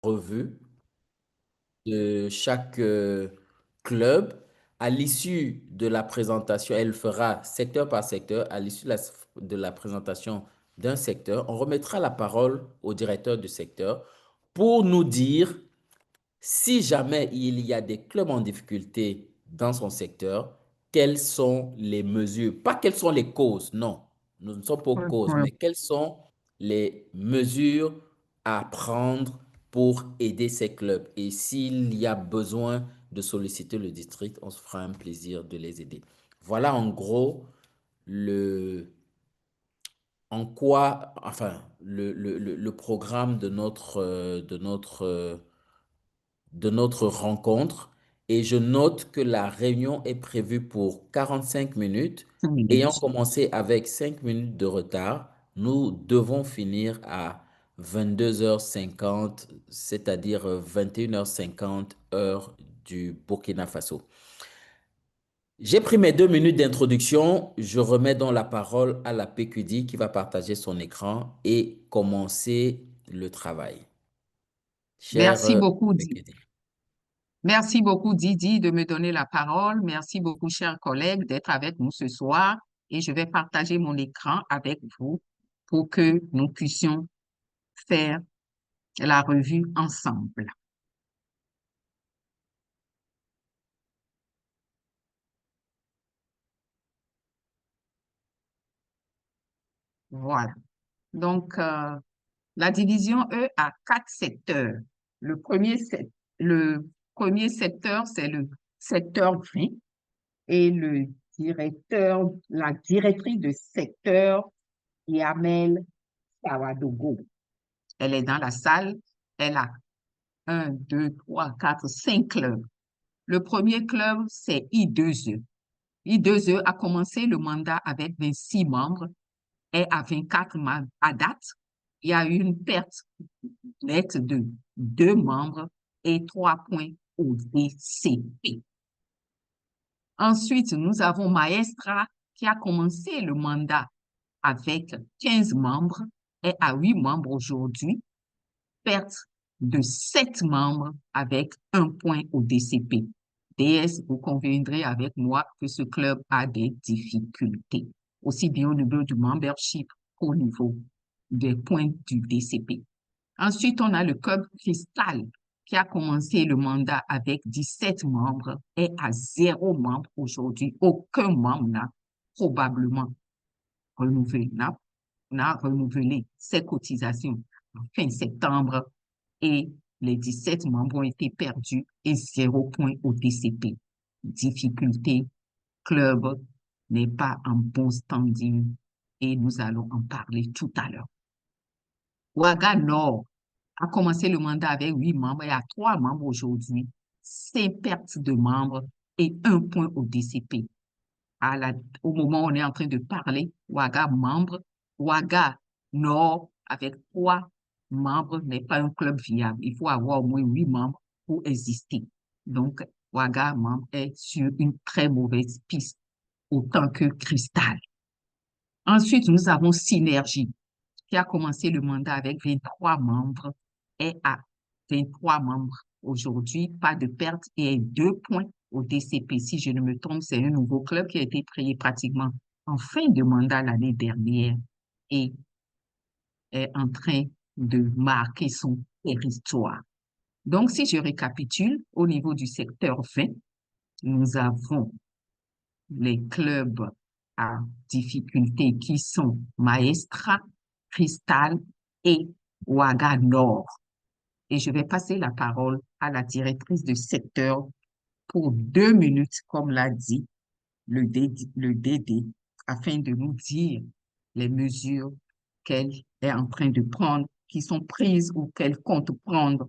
revue de chaque club. À l'issue de la présentation, elle fera secteur par secteur. À l'issue de la présentation d'un secteur, on remettra la parole au directeur du secteur pour nous dire si jamais il y a des clubs en difficulté dans son secteur, quelles sont les mesures, pas quelles sont les causes, non, nous ne sommes pas aux Ouais, causes, ouais. mais quelles sont les mesures à prendre pour aider ces clubs. Et s'il y a besoin de solliciter le district, on se fera un plaisir de les aider. Voilà en gros le, en quoi, enfin, le programme de notre rencontre et je note que la réunion est prévue pour 45 minutes. Cinq Ayant minutes. commencé avec 5 minutes de retard, nous devons finir à 22h50, c'est-à-dire 21h50 heure du Burkina Faso. J'ai pris mes 2 minutes d'introduction. Je remets donc la parole à la PQD qui va partager son écran et commencer le travail. Cher Merci beaucoup, PQD. Merci beaucoup, Didi, de me donner la parole. Merci beaucoup, chers collègues, d'être avec nous ce soir. Et je vais partager mon écran avec vous pour que nous puissions faire la revue ensemble. Voilà. Donc, la division E a 4 secteurs. Le premier, le premier secteur, c'est le secteur 20 et la directrice de secteur, Yamel Sawadogo. Elle est dans la salle. Elle a 1, 2, 3, 4, 5 clubs. Le premier club, c'est I2E. I2E a commencé le mandat avec 26 membres et à 24 membres à date. Il y a eu une perte nette de 2 membres et 3 points au DCP. Ensuite, nous avons Maestra qui a commencé le mandat avec 15 membres et à 8 membres aujourd'hui, perte de 7 membres avec 1 point au DCP. DS, vous conviendrez avec moi que ce club a des difficultés, aussi bien au niveau du membership qu'au niveau des points du DCP. Ensuite, on a le club Cristal qui a commencé le mandat avec 17 membres et à 0 membre aujourd'hui. Aucun membre n'a probablement renouvelé, n'a renouvelé ses cotisations en fin septembre et les 17 membres ont été perdus et 0 point au DCP. Difficulté, club n'est pas en bon standing et nous allons en parler tout à l'heure. Ouaga Nord a commencé le mandat avec 8 membres et a 3 membres aujourd'hui, 5 pertes de membres et 1 point au DCP. Au moment où on est en train de parler, Ouaga membre, Ouaga Nord avec 3 membres n'est pas un club viable. Il faut avoir au moins 8 membres pour exister. Donc, Ouaga membre est sur une très mauvaise piste, autant que Cristal. Ensuite, nous avons Synergie qui a commencé le mandat avec 23 membres et à 23 membres aujourd'hui, pas de perte et 2 points au DCP. Si je ne me trompe, c'est un nouveau club qui a été créé pratiquement en fin de mandat l'année dernière et est en train de marquer son territoire. Donc, si je récapitule, au niveau du secteur 20, nous avons les clubs à difficulté qui sont Maestra, Cristal et Ouaga Nord. Et je vais passer la parole à la directrice de secteur pour 2 minutes, comme l'a dit le DD, afin de nous dire les mesures qu'elle est en train de prendre, qui sont prises ou qu'elle compte prendre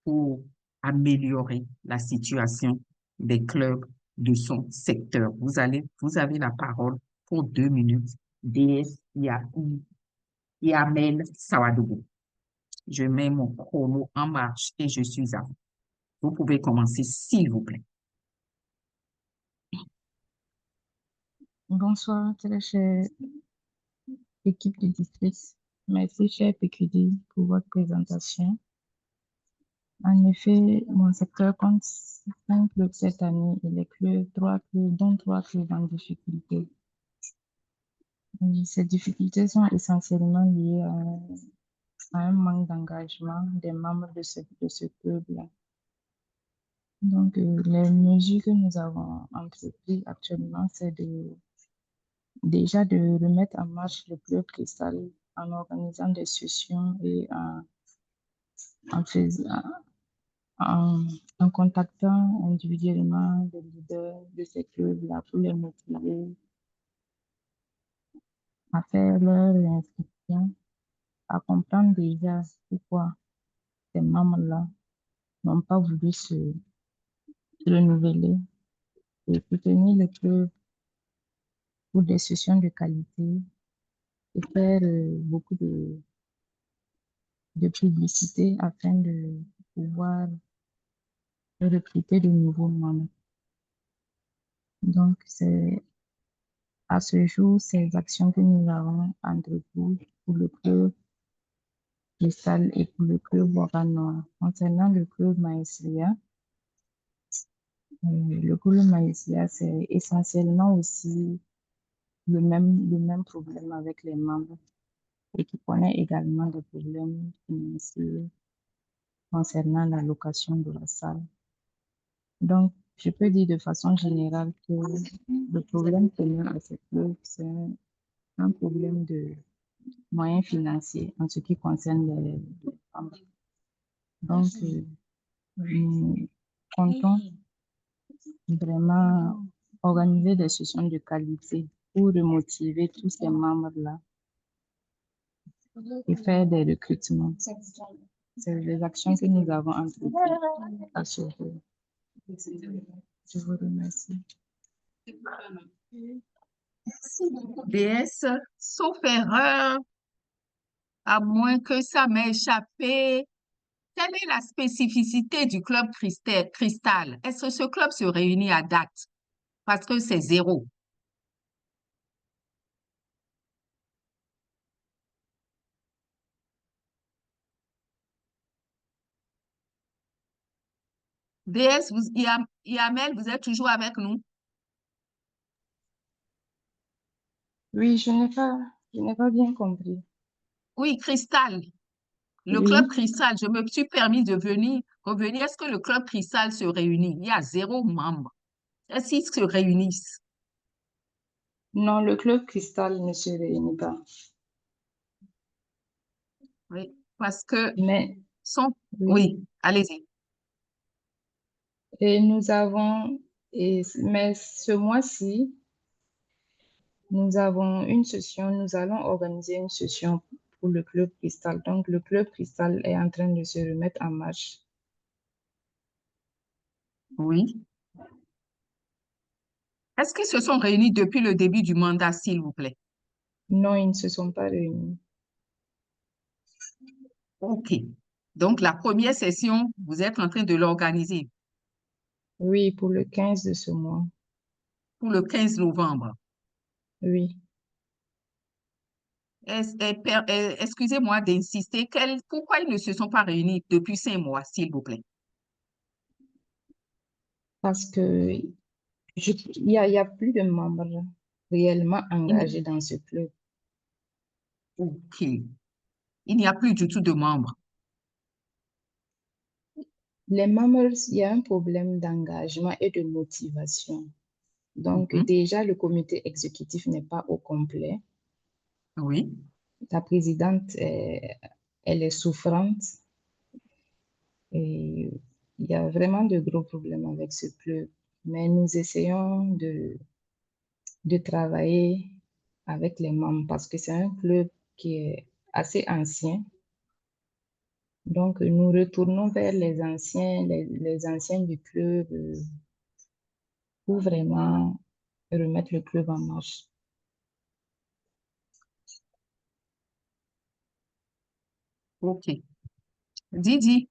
pour améliorer la situation des clubs de son secteur. Vous avez la parole pour 2 minutes. DS Yamel Sawadougou. Je mets mon chrono en marche et je suis à vous. Vous pouvez commencer, s'il vous plaît. Bonsoir, très chère équipe du district. Merci, cher PQD, pour votre présentation. En effet, mon secteur compte 5 clubs cette année et les clubs, 3 clubs, dont 3 clubs en difficulté. Et ces difficultés sont essentiellement liées à un manque d'engagement des membres de ce club-là. Donc, les mesures que nous avons entreprises actuellement, c'est déjà de remettre en marche le club Cristal en organisant des sessions et en faisant, en, en contactant individuellement les leaders de ces clubs-là pour les motiver à faire leur inscription, à comprendre déjà pourquoi ces membres-là n'ont pas voulu se renouveler et soutenir le club pour des sessions de qualité et faire beaucoup de publicité afin de pouvoir recruter de nouveaux membres. Donc, c'est à ce jour ces actions que nous avons entreprises pour le club Cristal et pour le club Ouattara. Concernant le club Maïslia, c'est essentiellement aussi le même problème avec les membres et qui connaît également des problèmes financiers concernant la location de la salle. Donc, je peux dire de façon générale que le problème commun à ce club, c'est un problème de moyens financiers en ce qui concerne les membres. Donc, nous comptons vraiment organiser des sessions de qualité pour remotiver tous ces membres-là et faire des recrutements. C'est les actions que nous avons entreprises à ce jour. Je vous remercie. DS, sauf erreur, à moins que ça m'ait échappé, quelle est la spécificité du club Cristal? Est-ce que ce club se réunit à date? Parce que c'est zéro. DS, Yamel, vous êtes toujours avec nous? Oui, je n'ai pas bien compris. Oui, Cristal. Le club Oui, Cristal, je me suis permis de revenir. Est-ce que le club Cristal se réunit? Il y a zéro membre. Est-ce qu'ils se réunissent? non, le club Cristal ne se réunit pas. Oui, parce que Mais sont... oui, Oui, allez-y. et nous avons, mais ce mois-ci, nous allons organiser une session pour le club Cristal. Donc, le club Cristal est en train de se remettre en marche. Oui. Est-ce qu'ils se sont réunis depuis le début du mandat, s'il vous plaît? Non, ils ne se sont pas réunis. OK. Donc, la première session, vous êtes en train de l'organiser Oui, pour le 15 de ce mois. pour le 15 novembre. Oui, Excusez-moi d'insister. Pourquoi ils ne se sont pas réunis depuis 5 mois, s'il vous plaît? parce que il y a plus de membres réellement Il n'y engagés dans ce club. OK. Il n'y a plus du tout de membres. Les membres, il y a un problème d'engagement et de motivation. Donc, Mhm. déjà, le comité exécutif n'est pas au complet. Oui. La présidente, elle est souffrante et il y a vraiment de gros problèmes avec ce club. Mais nous essayons de travailler avec les membres parce que c'est un club qui est assez ancien. Donc, nous retournons vers les anciens du club pour vraiment remettre le club en marche. OK. Didi,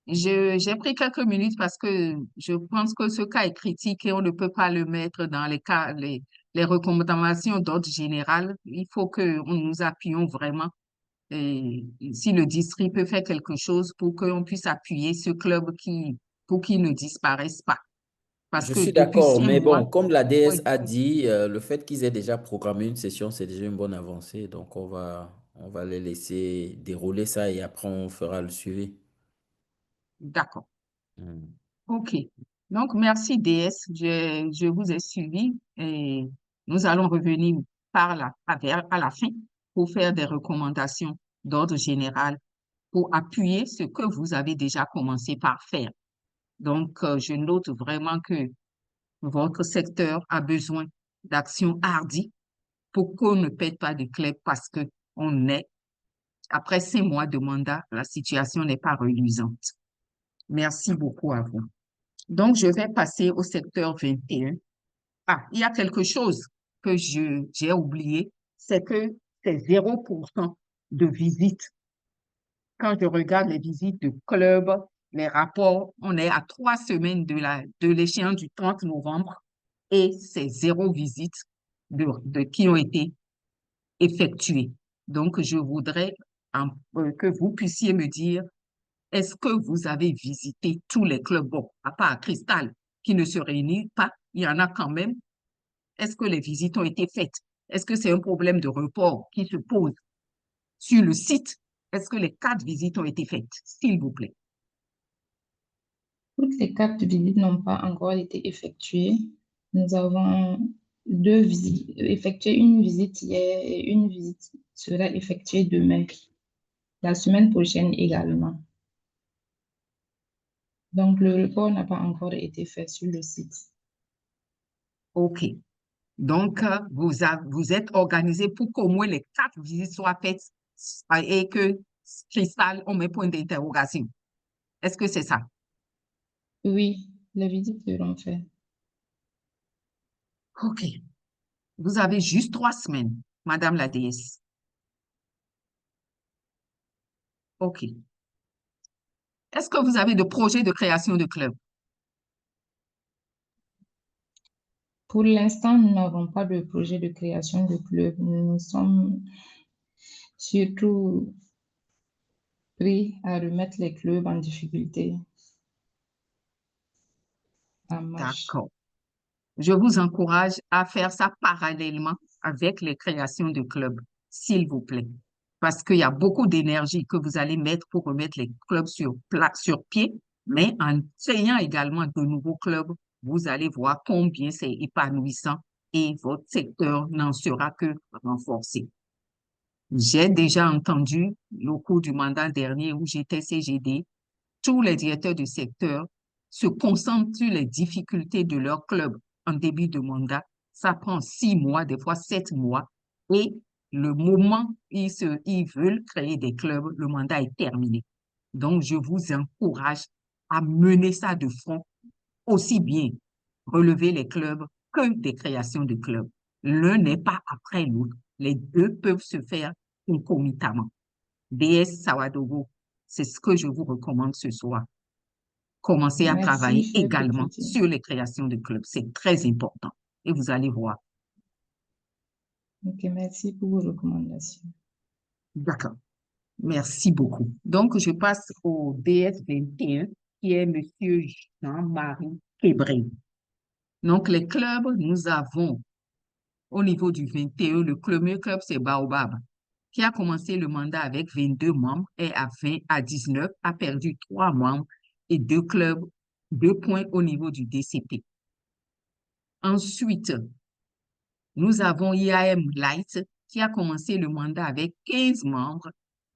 j'ai pris quelques minutes parce que je pense que ce cas est critique et on ne peut pas le mettre dans les recommandations d'ordre général. Il faut que nous nous appuyions vraiment Et si le district peut faire quelque chose pour qu'on puisse appuyer ce club pour qu'il ne disparaisse pas. Parce Je que suis depuis d'accord, cinq mais mois, bon, comme la oui, DS a dit, le fait qu'ils aient déjà programmé une session, c'est déjà une bonne avancée. Donc, on va les laisser dérouler ça et après, on fera le suivi. d'accord. Hmm. OK. Donc, merci DS. Je vous ai suivi et nous allons revenir à la fin pour faire des recommandations d'ordre général pour appuyer ce que vous avez déjà commencé par faire. Donc, je note vraiment que votre secteur a besoin d'actions hardies pour qu'on ne pète pas de clé parce que après 5 mois de mandat, la situation n'est pas reluisante. Merci beaucoup à vous. Donc, je vais passer au secteur 21. Ah, il y a quelque chose que j'ai oublié, c'est que c'est 0% de visites. Quand je regarde les visites de club, les rapports, on est à 3 semaines de l'échéance du 30 novembre et c'est 0 visite qui ont été effectuées. Donc, je voudrais que vous puissiez me dire, est-ce que vous avez visité tous les clubs? Bon, à part Cristal, qui ne se réunit pas, il y en a quand même. Est-ce que les visites ont été faites? Est-ce que c'est un problème de report qui se pose sur le site? Est-ce que les 4 visites ont été faites? S'il vous plaît. Toutes les 4 visites n'ont pas encore été effectuées. Nous avons effectué une visite hier et une visite sera effectuée demain, la semaine prochaine également. Donc, le report n'a pas encore été fait sur le site. OK. Donc, vous êtes organisé pour qu'au moins les 4 visites soient faites et que Cristal, on met point d'interrogation. Est-ce que c'est ça? Oui, les visites seront faites. OK. Vous avez juste 3 semaines, Madame la déesse. OK. Est-ce que vous avez de projets de création de club? Pour l'instant, nous n'avons pas de projet de création de club. Nous sommes surtout pris à remettre les clubs en difficulté en marche. D'accord. Je vous encourage à faire ça parallèlement avec les créations de clubs, s'il vous plaît. Parce qu'il y a beaucoup d'énergie que vous allez mettre pour remettre les clubs sur pied, mais en créant également de nouveaux clubs, vous allez voir combien c'est épanouissant et votre secteur n'en sera que renforcé. J'ai déjà entendu au cours du mandat dernier où j'étais CGD, tous les directeurs du secteur se concentrent sur les difficultés de leur club en début de mandat. Ça prend 6 mois, des fois 7 mois. Et le moment où ils veulent créer des clubs, le mandat est terminé. Donc, je vous encourage à mener ça de front, aussi bien relever les clubs que des créations de clubs. L'un n'est pas après l'autre. Les deux peuvent se faire concomitamment. DS Sawadogo, c'est ce que je vous recommande ce soir. Commencez à Merci, travailler chef également député. sur les créations de clubs. C'est très important. Et vous allez voir. Ok, merci pour vos recommandations. D'accord. Merci beaucoup. Donc, je passe au DS 21, qui est Monsieur Jean-Marie Kébré. Donc, les clubs, nous avons au niveau du 21, le premier club, c'est Baobab, qui a commencé le mandat avec 22 membres et à 20 à 19 a perdu 3 membres et 2 clubs, 2 points au niveau du DCP. Ensuite, nous avons IAM Light qui a commencé le mandat avec 15 membres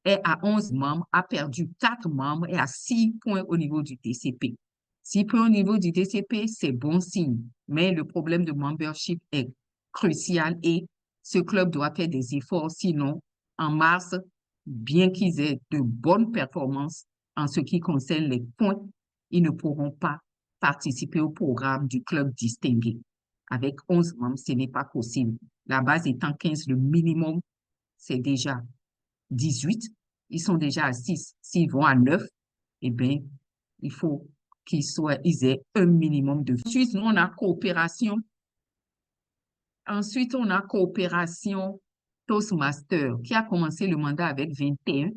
et à 11 membres a perdu 4 membres et à 6 points au niveau du DCP. 6 points au niveau du DCP, c'est bon signe, mais le problème de membership est crucial et ce club doit faire des efforts, sinon en mars, bien qu'ils aient de bonnes performances en ce qui concerne les points, ils ne pourront pas participer au programme du club distingué. Avec 11 membres, ce n'est pas possible. La base étant 15, le minimum, c'est déjà 18. Ils sont déjà à 6. S'ils vont à 9, eh bien, il faut ils aient un minimum de. Ensuite, on a coopération. Ensuite, on a coopération Toastmaster, qui a commencé le mandat avec 21,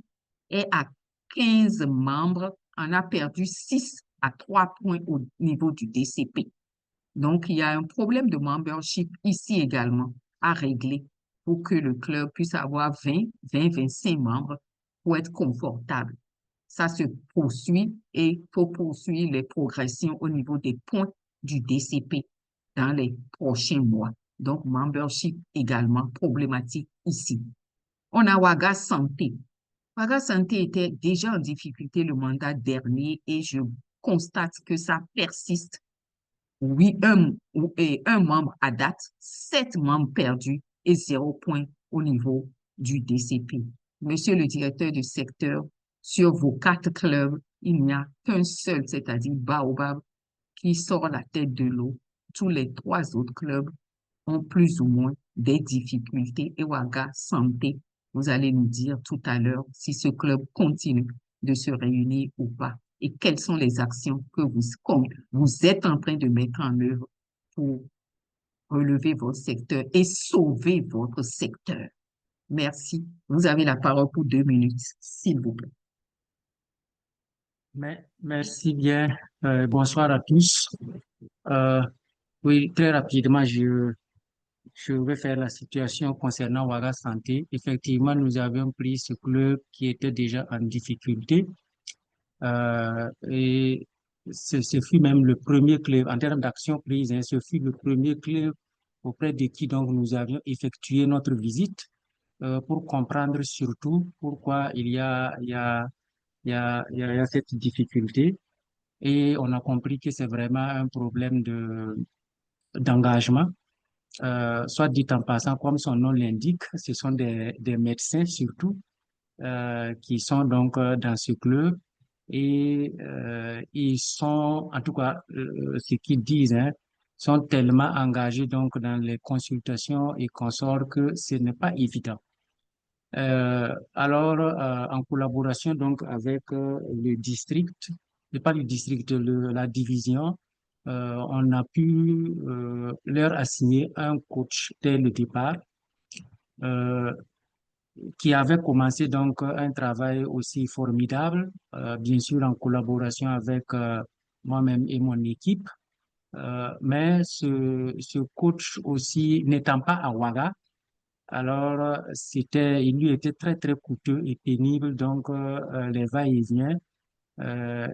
est à 15 membres, en a perdu 6 à 3 points au niveau du DCP. Donc, il y a un problème de membership ici également à régler pour que le club puisse avoir 25 membres pour être confortable. Ça se poursuit et pour poursuivre les progressions au niveau des points du DCP dans les prochains mois. Donc, membership également problématique ici. On a Waga Santé. Waga Santé était déjà en difficulté le mandat dernier et je constate que ça persiste. Oui, un membre à date, 7 membres perdus et 0 point au niveau du DCP. Monsieur le directeur du secteur, sur vos 4 clubs, il n'y a qu'un seul, c'est-à-dire Baobab, qui sort la tête de l'eau. Tous les 3 autres clubs ont plus ou moins des difficultés. Et Ouaga Santé, vous allez nous dire tout à l'heure si ce club continue de se réunir ou pas et quelles sont les actions que vous êtes en train de mettre en œuvre pour relever votre secteur et sauver votre secteur. Merci. Vous avez la parole pour 2 minutes, s'il vous plaît. Merci bien. Bonsoir à tous. Euh, oui, très rapidement, je vais faire la situation concernant Ouaga Santé. Effectivement, nous avions pris ce club qui était déjà en difficulté. Et ce fut même le premier club, en termes d'action prise, hein, ce fut le premier club auprès de qui donc nous avions effectué notre visite pour comprendre surtout pourquoi il y a cette difficulté. Et on a compris que c'est vraiment un problème d'engagement. Soit dit en passant, comme son nom l'indique, ce sont des médecins surtout qui sont donc dans ce club et ils sont, en tout cas, ce qu'ils disent, hein, sont tellement engagés donc dans les consultations et consorts que ce n'est pas évident. En collaboration donc avec le district, et pas le district, la division, on a pu leur assigner un coach dès le départ euh, qui avait commencé donc un travail aussi formidable, bien sûr en collaboration avec moi-même et mon équipe. Mais ce coach aussi n'étant pas à Ouaga, il lui était très, très coûteux et pénible, donc, les va-et-vient. Euh,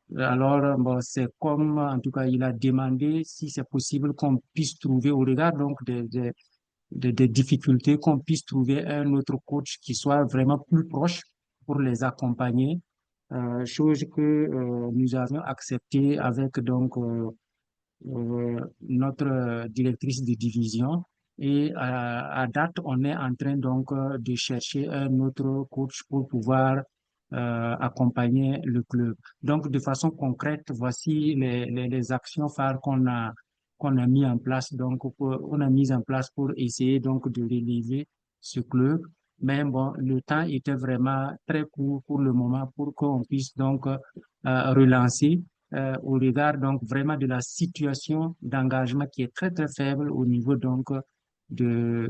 bon, c'est comme, en tout cas, il a demandé si c'est possible qu'on puisse trouver, au regard donc des difficultés, qu'on puisse trouver un autre coach qui soit vraiment plus proche pour les accompagner, chose que nous avions accepté avec donc notre directrice de division. Et à date, on est en train donc de chercher un autre coach pour pouvoir accompagner le club. Donc, de façon concrète, voici les actions phares qu'on a mis en place. Donc, on a mis en place pour essayer donc de relever ce club. Mais bon, le temps était vraiment très court pour le moment pour qu'on puisse donc relancer au regard donc vraiment de la situation d'engagement qui est très très faible au niveau donc de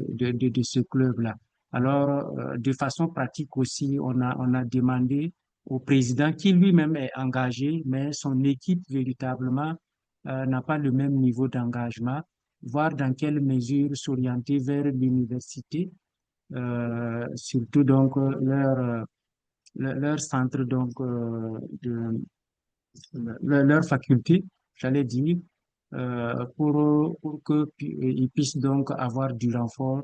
ce club-là. De façon pratique aussi, on a demandé au président qui lui-même est engagé, mais son équipe véritablement n'a pas le même niveau d'engagement, voir dans quelle mesure s'orienter vers l'université, surtout donc leur centre donc leur faculté, j'allais dire, pour qu'ils puissent donc avoir du renfort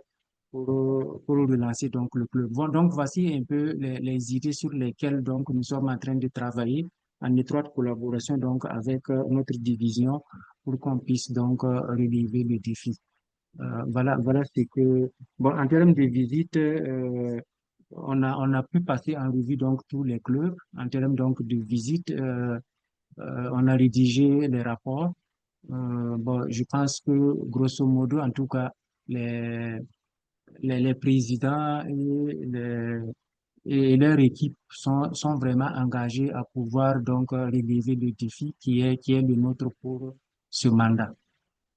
pour relancer donc le club. Bon, donc voici un peu les idées sur lesquelles donc nous sommes en train de travailler en étroite collaboration donc avec notre division pour qu'on puisse donc relever le défi. Voilà ce que, bon, en termes de visite, on a pu passer en revue donc tous les clubs. En termes donc de visite, on a rédigé les rapports. Bon, je pense que grosso modo, en tout cas, les, les présidents et leur équipe sont vraiment engagés à pouvoir donc relever le défi qui est le nôtre pour ce mandat.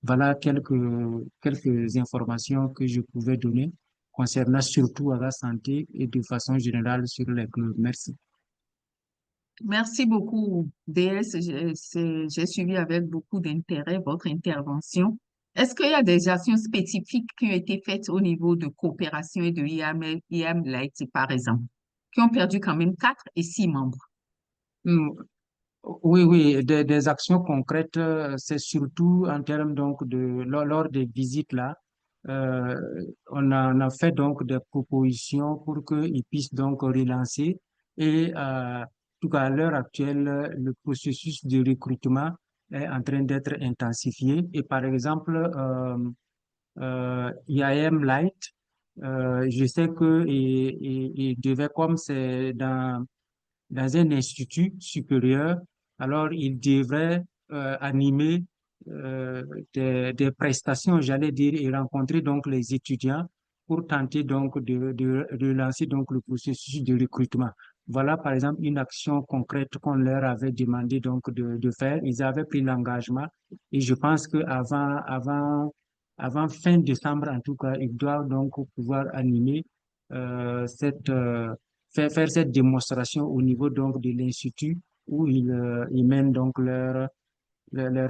Voilà quelques informations que je pouvais donner concernant surtout à la santé et de façon générale sur les clubs. Merci. Merci beaucoup, DS. J'ai suivi avec beaucoup d'intérêt votre intervention. Est-ce qu'il y a des actions spécifiques qui ont été faites au niveau de coopération et de IAM Light, par exemple, qui ont perdu quand même 4 et 6 membres? Hmm, Oui, oui, des actions concrètes, c'est surtout en termes donc lors des visites là, euh, on a fait donc des propositions pour qu'ils puissent donc relancer et en tout cas à l'heure actuelle, le processus de recrutement est en train d'être intensifié et par exemple, IAM Light, je sais que il devait comme c'est dans un institut supérieur, alors il devrait animer des prestations, j'allais dire, et rencontrer donc les étudiants pour tenter donc de lancer donc le processus de recrutement. Voilà, par exemple, une action concrète qu'on leur avait demandé donc de faire. Ils avaient pris l'engagement et je pense que avant fin décembre, en tout cas, ils doivent donc pouvoir animer cette faire cette démonstration au niveau donc de l'institut où ils mènent donc leur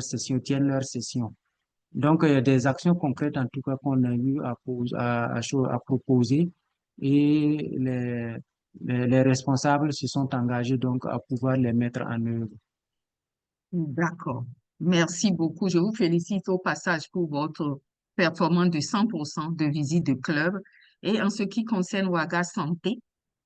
session, tiennent leur session. Donc, il y a des actions concrètes en tout cas qu'on a eu à proposer et les responsables se sont engagés donc à pouvoir les mettre en œuvre. D'accord. Merci beaucoup. Je vous félicite au passage pour votre performance de 100% de visite de club. Et en ce qui concerne Ouaga Santé,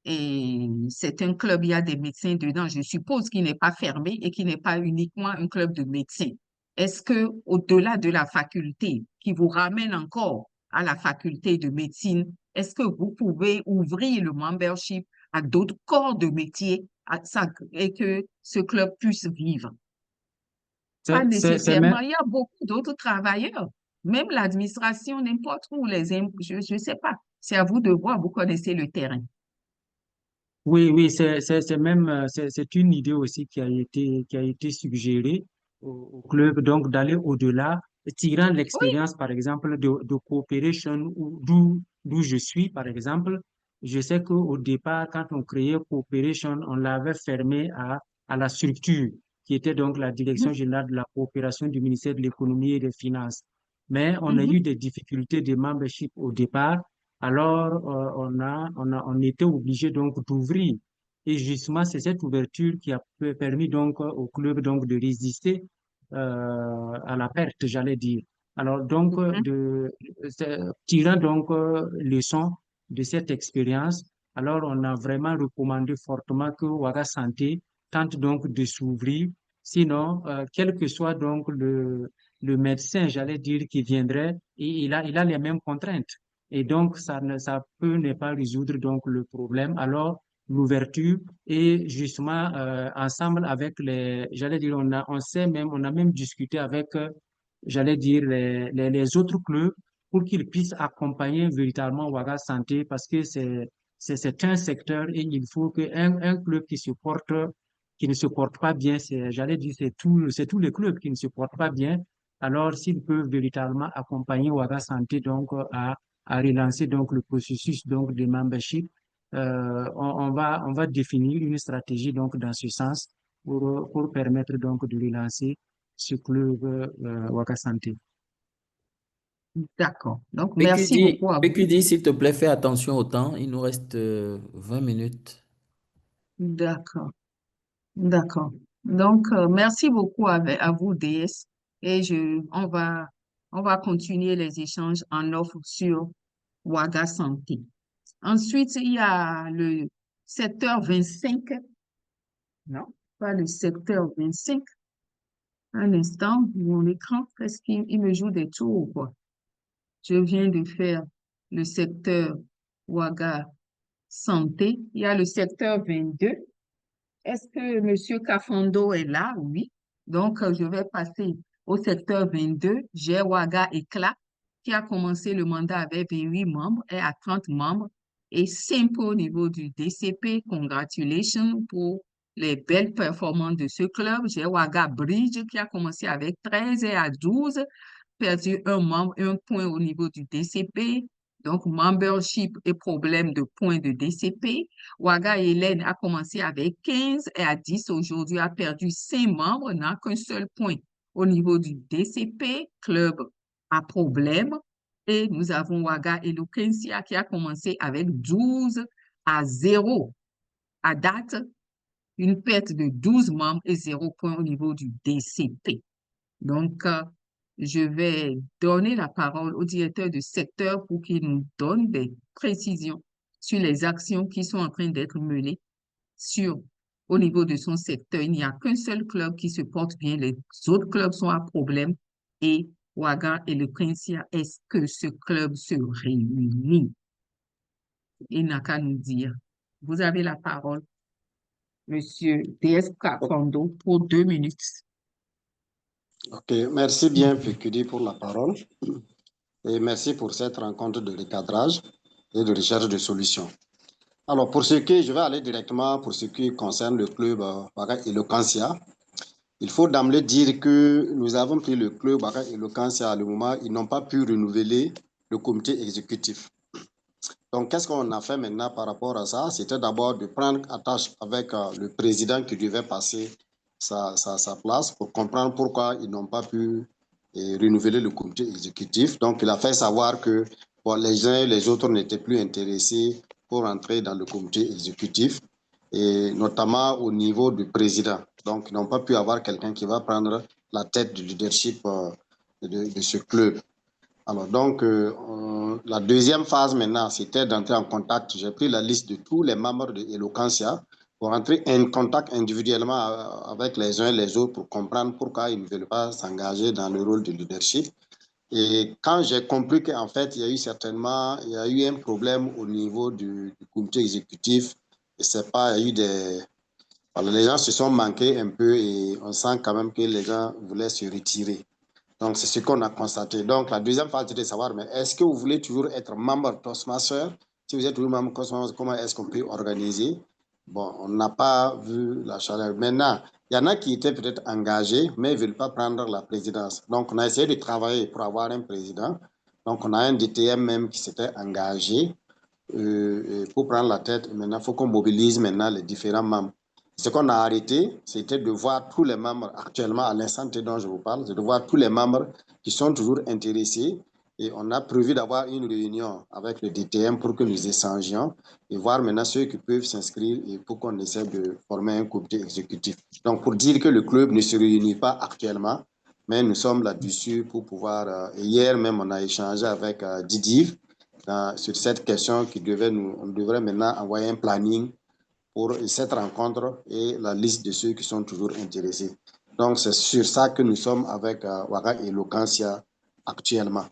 et c'est un club, il y a des médecins dedans. Je suppose qu'il n'est pas fermé et qu'il n'est pas uniquement un club de médecins. Est-ce que, au-delà de la faculté, qui vous ramène encore à la faculté de médecine, est-ce que vous pouvez ouvrir le membership à d'autres corps de métier et que ce club puisse vivre? Pas C'est même, nécessairement. Il y a beaucoup d'autres travailleurs, même l'administration, n'importe où, les impôts, je ne sais pas. C'est à vous de voir, vous connaissez le terrain. oui, oui, c'est même, c'est une idée aussi qui a été suggérée au club, donc d'aller au-delà, tirant Oui. l'expérience, par exemple, de Cooperation, d'où je suis, par exemple. Je sais qu'au départ, quand on créait Cooperation, on l'avait fermé à la structure, qui était donc la Direction Mhm, générale de la coopération du ministère de l'économie et des finances. Mais on a eu mhm, des difficultés de membership au départ. Alors, on était obligé donc d'ouvrir. Et justement, c'est cette ouverture qui a permis donc au club donc de résister à la perte, j'allais dire. Alors donc, mhm. tirant donc leçon de cette expérience, alors on a vraiment recommandé fortement que Ouaga Santé tente donc de s'ouvrir. Sinon, quel que soit donc le médecin, j'allais dire, qui viendrait, il a les mêmes contraintes. Et donc, ça peut ne pas résoudre donc le problème. Alors, l'ouverture et justement, ensemble avec j'allais dire, on a même discuté avec, j'allais dire, les autres clubs pour qu'ils puissent accompagner véritablement Ouaga Santé parce que c'est un secteur et il faut un club qui ne se porte pas bien, j'allais dire, c'est tous les clubs qui ne se portent pas bien. Alors, s'ils peuvent véritablement accompagner Ouaga Santé donc à relancer donc le processus donc de membership, on va définir une stratégie donc dans ce sens pour permettre donc de relancer ce club Ouaga Santé. D'accord. Donc, merci beaucoup à vous. PQD, s'il te plaît, fais attention au temps. Il nous reste 20 minutes. D'accord. D'accord. Donc, merci beaucoup à vous, DS. Et on va continuer les échanges en offre sur Ouaga Santé. Ensuite, il y a le secteur 25. Non, pas le secteur 25. Un instant, mon écran, est-ce qu'il me joue des tours ou quoi? Je viens de faire le secteur Ouaga Santé. Il y a le secteur 22. Est-ce que Monsieur Kafando est là? Oui. Donc, je vais passer au secteur 22. J'ai Ouaga Éclat, qui a commencé le mandat avec 28 membres et à 30 membres. Et simple au niveau du DCP. Congratulations pour les belles performances de ce club. J'ai Ouaga Bridge, qui a commencé avec 13 et à 12, perdu un membre, un point au niveau du DCP. Donc, membership et problème de points de DCP. Ouaga Hélène a commencé avec 15 et à 10 aujourd'hui a perdu 5 membres, n'a qu'un seul point. Au niveau du DCP, club à problème. Et nous avons Ouaga Eloquencia qui a commencé avec 12 à 0. À date, une perte de 12 membres et 0 point au niveau du DCP. Donc, je vais donner la parole au directeur de secteur pour qu'il nous donne des précisions sur les actions qui sont en train d'être menées au niveau de son secteur. Il n'y a qu'un seul club qui se porte bien, les autres clubs sont à problème. Et Ouaga et le Princia, est-ce que ce club se réunit? Il n'a qu'à nous dire. Vous avez la parole, Monsieur DS Kakondo, pour 2 minutes. Ok, merci bien, Pekudi, pour la parole. Et merci pour cette rencontre de recadrage et de recherche de solutions. Alors, je vais aller directement pour ce qui concerne le club Eloquencia. Il faut d'emblée dire que nous avons pris le club Eloquencia à le moment où ils n'ont pas pu renouveler le comité exécutif. Donc, qu'est-ce qu'on a fait maintenant par rapport à ça? C'était d'abord de prendre attache avec le président qui devait passer sa place pour comprendre pourquoi ils n'ont pas pu renouveler le comité exécutif. Donc, il a fait savoir que les uns et les autres n'étaient plus intéressés pour entrer dans le comité exécutif, et notamment au niveau du président. Donc, ils n'ont pas pu avoir quelqu'un qui va prendre la tête du leadership de ce club. Alors, donc, la deuxième phase maintenant, c'était d'entrer en contact. J'ai pris la liste de tous les membres de Eloquencia pour entrer en contact individuellement avec les uns et les autres pour comprendre pourquoi ils ne veulent pas s'engager dans le rôle de leadership. Et quand j'ai compris qu'en fait, il y a eu un problème au niveau du comité exécutif, et c'est pas, il y a eu des... Alors, les gens se sont manqués un peu et on sent quand même que les gens voulaient se retirer. Donc, c'est ce qu'on a constaté. Donc, la deuxième phase, c'était de savoir, mais est-ce que vous voulez toujours être membre de Toastmasters? Si vous êtes toujours membre de Toastmasters, comment est-ce qu'on peut organiser? Bon, on n'a pas vu la chaleur. Maintenant, il y en a qui étaient peut-être engagés, mais ils ne veulent pas prendre la présidence. Donc, on a essayé de travailler pour avoir un président. Donc, on a un DTM même qui s'était engagé pour prendre la tête. Maintenant, il faut qu'on mobilise maintenant les différents membres. Ce qu'on a arrêté, c'était de voir tous les membres actuellement, à l'instant dont je vous parle, c'est de voir tous les membres qui sont toujours intéressés. Et on a prévu d'avoir une réunion avec le DTM pour que nous échangions et voir maintenant ceux qui peuvent s'inscrire et pour qu'on essaie de former un comité exécutif. Donc, pour dire que le club ne se réunit pas actuellement, mais nous sommes là-dessus pour pouvoir... hier même, on a échangé avec Didier sur cette question on devrait maintenant envoyer un planning pour cette rencontre et la liste de ceux qui sont toujours intéressés. Donc, c'est sur ça que nous sommes avec Ouaga Eloquencia actuellement.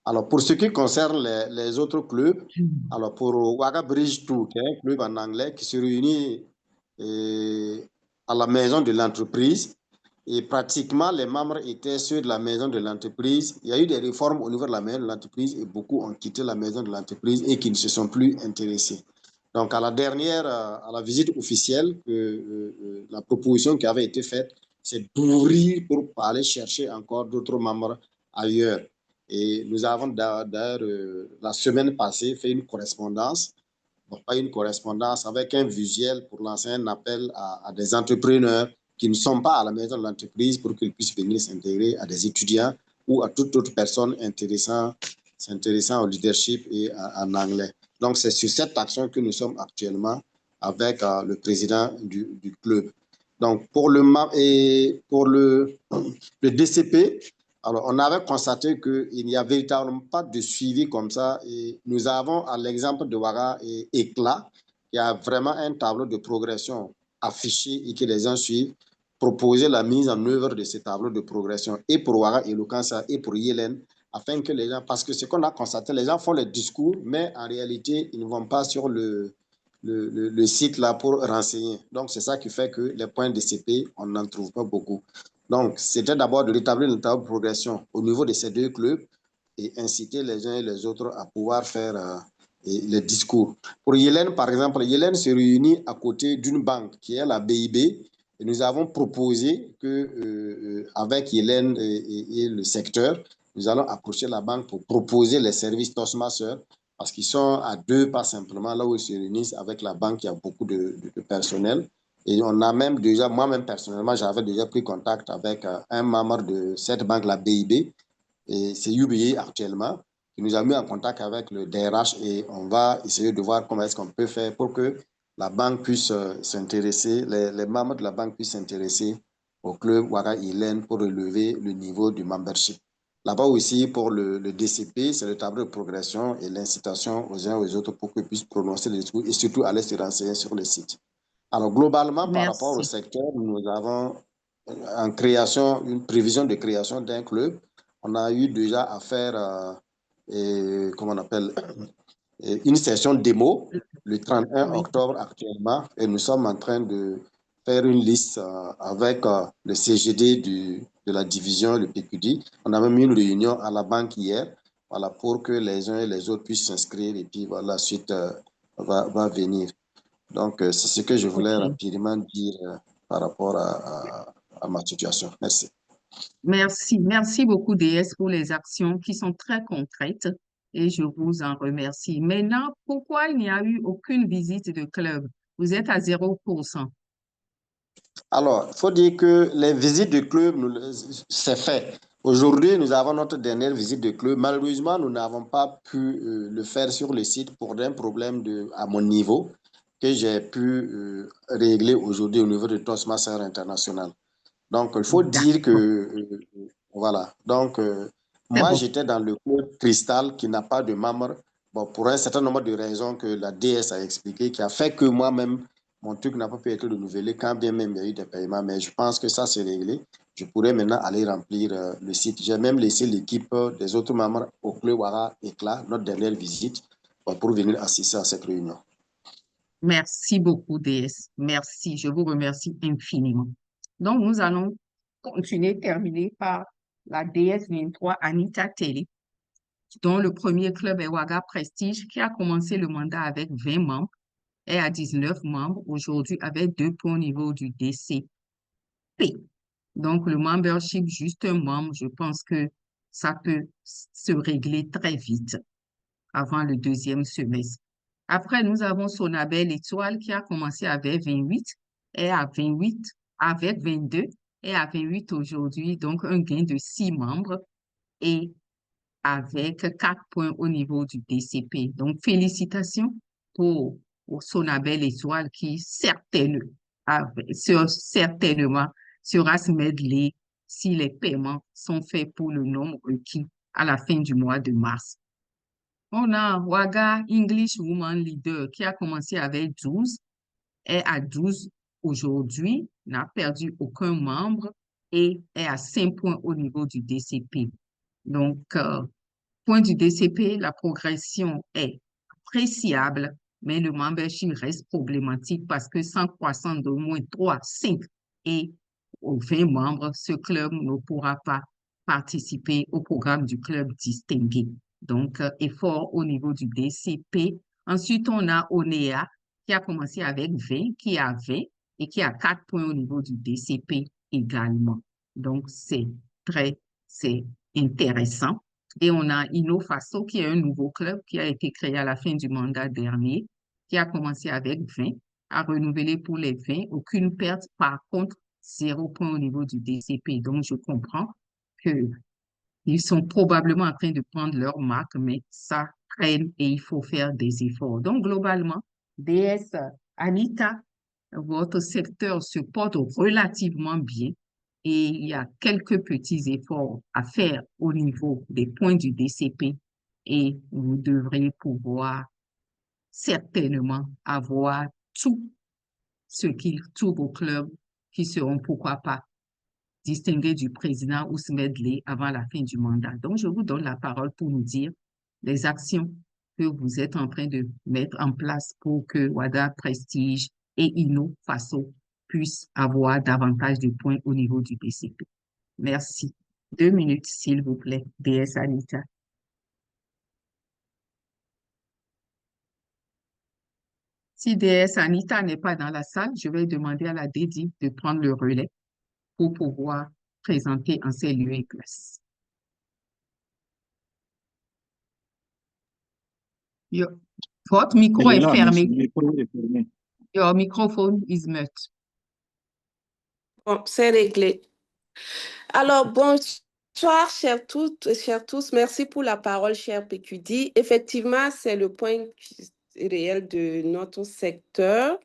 Alors, pour ce qui concerne les autres clubs, alors pour Ouaga Bridge 2, qui est un club en anglais qui se réunit à la maison de l'entreprise, et pratiquement les membres étaient ceux de la maison de l'entreprise. Il y a eu des réformes au niveau de la maison de l'entreprise et beaucoup ont quitté la maison de l'entreprise et qui ne se sont plus intéressés. Donc, à la visite officielle, la proposition qui avait été faite, c'est d'ouvrir pour aller chercher encore d'autres membres ailleurs. Et nous avons d'ailleurs, la semaine passée, fait une correspondance, bon, pas une correspondance, avec un visuel pour lancer un appel à des entrepreneurs qui ne sont pas à la maison de l'entreprise pour qu'ils puissent venir s'intégrer, à des étudiants ou à toute autre personne s'intéressant au leadership et en anglais. Donc, c'est sur cette action que nous sommes actuellement avec le président du club. Donc, pour le DCP, alors on avait constaté qu'il n'y a véritablement pas de suivi comme ça. Et nous avons, à l'exemple de Ouaga et Éclat, qui a vraiment un tableau de progression affiché et que les gens suivent, proposer la mise en œuvre de ces tableaux de progression et pour Ouaga Eloquencia et pour Yélène, afin que les gens, parce que ce qu'on a constaté, les gens font les discours, mais en réalité, ils ne vont pas sur le site là pour renseigner. Donc, c'est ça qui fait que les points de CP, on n'en trouve pas beaucoup. Donc, c'était d'abord de rétablir une table de progression au niveau de ces deux clubs et inciter les uns et les autres à pouvoir faire les discours. Pour Yélène, par exemple, Yélène se réunit à côté d'une banque qui est la BIB. Et nous avons proposé qu'avec Yélène et le secteur, nous allons approcher la banque pour proposer les services Toastmasters parce qu'ils sont à 2 pas simplement là où ils se réunissent avec la banque, il y a beaucoup de personnel. Et on a même déjà, moi-même personnellement, j'avais déjà pris contact avec un membre de cette banque, la BIB, et c'est UBA actuellement, qui nous a mis en contact avec le DRH et on va essayer de voir comment est-ce qu'on peut faire pour que la banque puisse s'intéresser, les membres de la banque puissent s'intéresser au club Ouaga Ilen pour relever le niveau du membership. Là-bas aussi, pour le DCP, c'est le tableau de progression et l'incitation aux uns aux autres pour qu'ils puissent prononcer les discours et surtout aller se renseigner sur le site. Alors, globalement, par rapport au Merci. secteur, nous avons en création, une prévision de création d'un club. On a eu déjà à faire, comment on appelle, une session démo le 31 Oui, octobre actuellement et nous sommes en train de faire une liste avec le CGD de la division, le PQD. On a même eu une réunion à la banque hier, voilà, pour que les uns et les autres puissent s'inscrire et puis voilà, la suite va venir. Donc, c'est ce que je voulais ok. rapidement dire par rapport à ma situation. Merci. Merci. Merci beaucoup, DS, pour les actions qui sont très concrètes et je vous en remercie. Maintenant, pourquoi il n'y a eu aucune visite de club? Vous êtes à 0%. Alors, il faut dire que les visites de club, c'est fait. Aujourd'hui, nous avons notre dernière visite de club. Malheureusement, nous n'avons pas pu le faire sur le site pour un problème à mon niveau que j'ai pu régler aujourd'hui au niveau de Toastmasters International. Donc, il faut dire que, D'accord. voilà. Donc, C'est moi, bon. j'étais dans le club Cristal qui n'a pas de membres, bon, pour un certain nombre de raisons que la DS a expliqué, qui a fait que moi-même, mon truc n'a pas pu être renouvelé, quand bien même il y a eu des paiements. Mais je pense que ça, c'est réglé. Je pourrais maintenant aller remplir le site. J'ai même laissé l'équipe des autres membres au club Wara Éclat, notre dernière visite, pour venir assister à cette réunion. Merci beaucoup, DS. Merci. Je vous remercie infiniment. Donc, nous allons terminer par la DS 23 Anita Telly, dont le premier club est Ouaga Prestige, qui a commencé le mandat avec 20 membres et à 19 membres aujourd'hui avec 2 points au niveau du DCP. Donc, le membership, juste un membre, je pense que ça peut se régler très vite avant le deuxième semestre. Après, nous avons Sonabel Étoile qui a commencé avec 28 et à 28, avec 22 et à 28 aujourd'hui, donc un gain de 6 membres et avec 4 points au niveau du DCP. Donc, félicitations pour Sonabel Étoile qui certainement sera se medley si les paiements sont faits pour le nombre requis à la fin du mois de mars. On a Ouaga English Woman Leader qui a commencé avec 12 est à 12 aujourd'hui, n'a perdu aucun membre et est à 5 points au niveau du DCP. Donc, point du DCP, la progression est appréciable, mais le membership reste problématique parce que sans croissance d'au moins 3, 5 et aux 20 membres, ce club ne pourra pas participer au programme du club distingué. Donc, effort au niveau du DCP. Ensuite, on a ONEA qui a commencé avec 20, qui a 20 et qui a 4 points au niveau du DCP également. Donc, c'est intéressant. Et on a InnoFaso, qui est un nouveau club qui a été créé à la fin du mandat dernier, qui a commencé avec 20, a renouvelé pour les 20, aucune perte, par contre, 0 point au niveau du DCP. Donc, je comprends qu'ils sont probablement en train de prendre leur marque, mais ça traîne et il faut faire des efforts. Donc, globalement, DS, Anita, votre secteur se porte relativement bien et il y a quelques petits efforts à faire au niveau des points du DCP et vous devrez pouvoir certainement avoir tous vos clubs qui seront, pourquoi pas, distingués du président Ousmane Dlé avant la fin du mandat. Donc, je vous donne la parole pour nous dire les actions que vous êtes en train de mettre en place pour que WADA Prestige et InnoFaso puissent avoir davantage de points au niveau du DCP. Merci. 2 minutes, s'il vous plaît, DS Anita. Si DS Anita n'est pas dans la salle, je vais demander à la DD de prendre le relais pour pouvoir présenter en ces lieux et places. Your- Votre micro est Celui-là, mais son fermé. micro est fermé. Your microphone is mute. Bon, c'est réglé. Alors, bonsoir, chers toutes, chers tous. Merci pour la parole, cher PQD. Effectivement, c'est le point réel de notre secteur.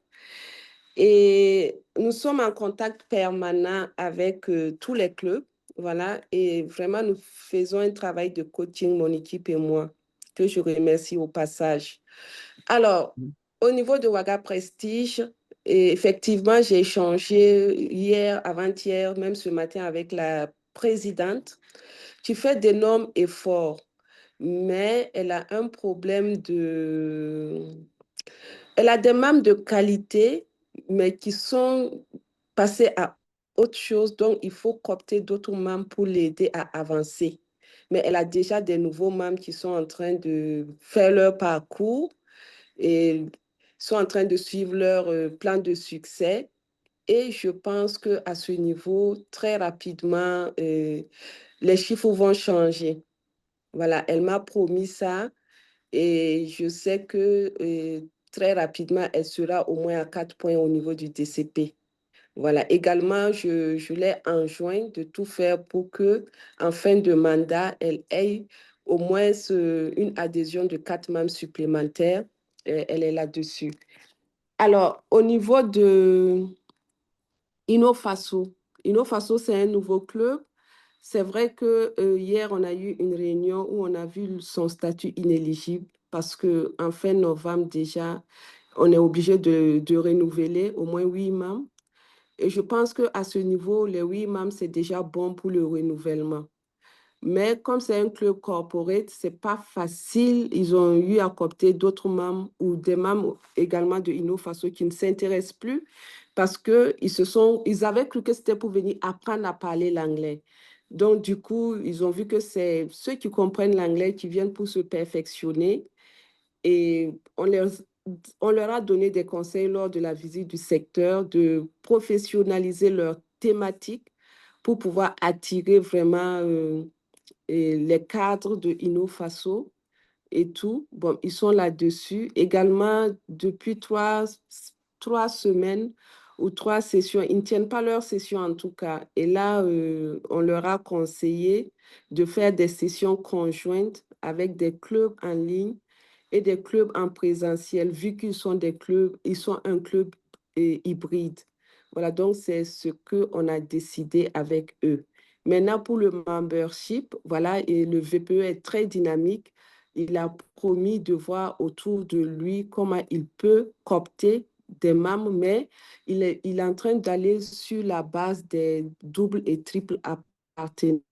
Et nous sommes en contact permanent avec tous les clubs. Voilà. Et vraiment, nous faisons un travail de coaching, mon équipe et moi, que je remercie au passage. Alors, au niveau de Waga Prestige, et effectivement, j'ai échangé hier, avant-hier, même ce matin avec la présidente qui fait d'énormes efforts, mais elle a un problème de... Elle a des membres de qualité, mais qui sont passés à autre chose, donc il faut coopter d'autres membres pour l'aider à avancer. Mais elle a déjà des nouveaux membres qui sont en train de faire leur parcours et sont en train de suivre leur plan de succès. Et je pense qu'à ce niveau, très rapidement, les chiffres vont changer. Voilà, elle m'a promis ça et je sais que très rapidement, elle sera au moins à 4 points au niveau du DCP. Voilà, également, je l'ai enjoint de tout faire pour que, en fin de mandat, elle ait au moins une adhésion de 4 membres supplémentaires. Elle est là-dessus. Alors, au niveau de Innofaso, Innofaso, c'est un nouveau club. C'est vrai que hier, on a eu une réunion où on a vu son statut inéligible parce qu'en fin novembre déjà, on est obligé de renouveler au moins 8 membres. Et je pense qu'à ce niveau, les 8 membres, c'est déjà bon pour le renouvellement. Mais comme c'est un club corporate, ce n'est pas facile. Ils ont eu à coopter d'autres membres ou des membres également de Innofaso qui ne s'intéressent plus parce qu'ils avaient cru que c'était pour venir apprendre à parler l'anglais. Donc, du coup, ils ont vu que c'est ceux qui comprennent l'anglais qui viennent pour se perfectionner. Et on leur a donné des conseils lors de la visite du secteur de professionnaliser leur thématique pour pouvoir attirer vraiment et les cadres de Innofaso et tout. Bon, ils sont là-dessus. Également, depuis trois semaines ou 3 sessions, ils ne tiennent pas leur session en tout cas. Et là, on leur a conseillé de faire des sessions conjointes avec des clubs en ligne et des clubs en présentiel, vu qu'ils sont des clubs, ils sont un club hybride. Voilà, donc c'est ce qu'on a décidé avec eux. Maintenant, pour le membership, voilà, et le VPE est très dynamique. Il a promis de voir autour de lui comment il peut coopter des membres, mais il est en train d'aller sur la base des doubles et triples appartenances,